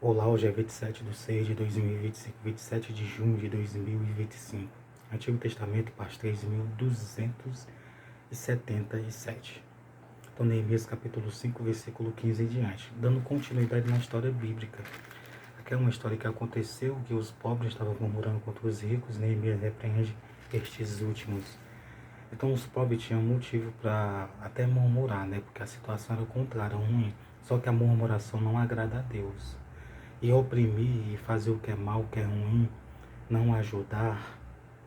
Olá, hoje é 27/6/2025, 27 de junho de 2025. Antigo Testamento, página 3277. Então, Neemias capítulo 5, versículo 15 em diante. Dando continuidade na história bíblica. Aqui é uma história que aconteceu, que os pobres estavam murmurando contra os ricos. Neemias repreende estes últimos. Então, os pobres tinham motivo para até murmurar, né? Porque a situação era contrária, ruim. Só que a murmuração não agrada a Deus. E oprimir e fazer o que é mal, o que é ruim, não ajudar,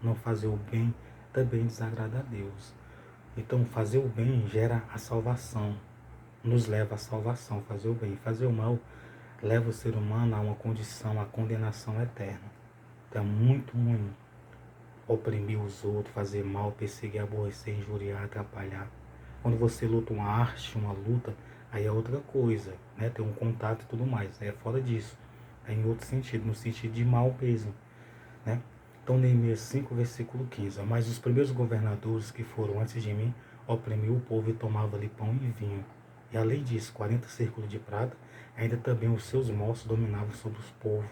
não fazer o bem, também desagrada a Deus. Então, fazer o bem gera a salvação, nos leva à salvação, fazer o bem. Fazer o mal leva o ser humano a uma condição, a condenação eterna. Então, é muito ruim oprimir os outros, fazer mal, perseguir, aborrecer, injuriar, atrapalhar. Quando você luta uma arte, uma luta, aí é outra coisa, né? Tem um contato e tudo mais, é fora disso. É em outro sentido, no sentido de mal mesmo, né? Então, Neemias 5, versículo 15. Mas os primeiros governadores que foram antes de mim oprimiam o povo e tomavam-lhe pão e vinho. E além disso, 40 círculos de prata, ainda também os seus moços dominavam sobre os povos.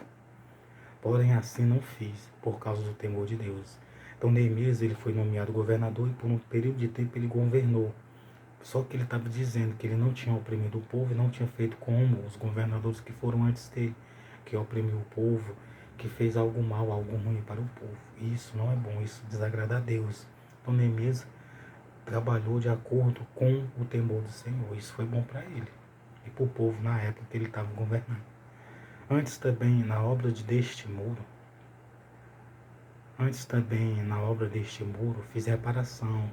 Porém, assim não fiz, por causa do temor de Deus. Então, Neemias ele foi nomeado governador e por um período de tempo ele governou. Só que ele estava dizendo que ele não tinha oprimido o povo e não tinha feito como os governadores que foram antes dele, que oprimiu o povo, que fez algo mal, algo ruim para o povo. E isso não é bom, isso desagrada a Deus. Então Neemias trabalhou de acordo com o temor do Senhor. Isso foi bom para ele e para o povo na época que ele estava governando. Antes também, na obra na obra deste muro, fiz reparação,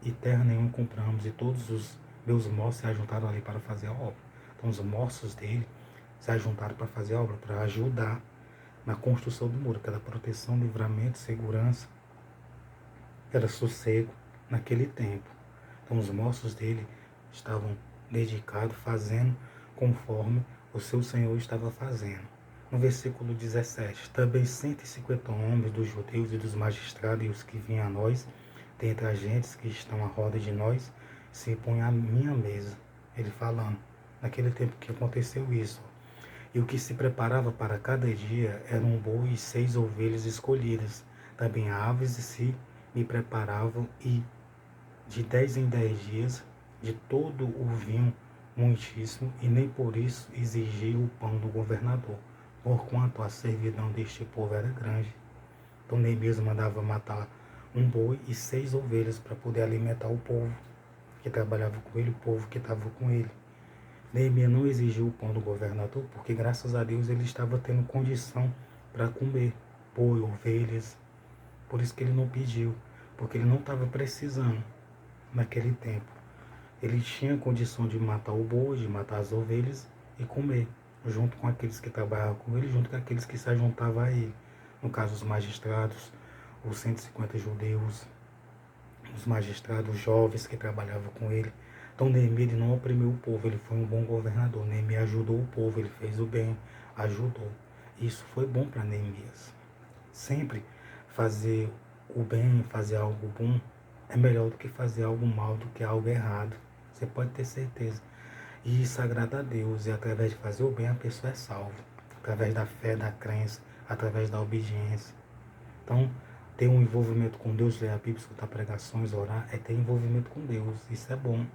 e terra nenhuma compramos, e todos os meus moços se ajuntaram ali para fazer a obra. Então os moços dele se ajuntaram para fazer a obra, para ajudar na construção do muro, que era proteção, livramento, segurança, era sossego naquele tempo. Então os moços dele estavam dedicados, fazendo conforme o seu Senhor estava fazendo. No versículo 17, também 150 homens dos judeus e dos magistrados e os que vinham a nós, dentre as gentes que estão à roda de nós, se põem à minha mesa. Ele falando, naquele tempo que aconteceu isso. E o que se preparava para cada dia eram um boi e 6 ovelhas escolhidas. Também aves se me preparavam, e de 10 em 10 dias, de todo o vinho muitíssimo, e nem por isso exigia o pão do governador, porquanto a servidão deste povo era grande. Então Neemias mandava matar um boi e 6 ovelhas para poder alimentar o povo que trabalhava com ele, o povo que estava com ele. Neemias não exigiu o pão do governador, porque graças a Deus ele estava tendo condição para comer boi, ovelhas. Por isso que ele não pediu, porque ele não estava precisando naquele tempo. Ele tinha condição de matar o boi, de matar as ovelhas e comer, junto com aqueles que trabalhavam com ele, junto com aqueles que se juntavam a ele. No caso, os magistrados, os 150 judeus, os magistrados jovens que trabalhavam com ele. Então Neemias não oprimiu o povo, ele foi um bom governador. Neemias ajudou o povo, ele fez o bem, ajudou. Isso foi bom para Neemias. Sempre fazer o bem, fazer algo bom, é melhor do que fazer algo mal, do que algo errado. Você pode ter certeza. E isso agrada a Deus. E através de fazer o bem, a pessoa é salva. Através da fé, da crença, através da obediência. Então, ter um envolvimento com Deus, ler a Bíblia, escutar pregações, orar, é ter envolvimento com Deus. Isso é bom.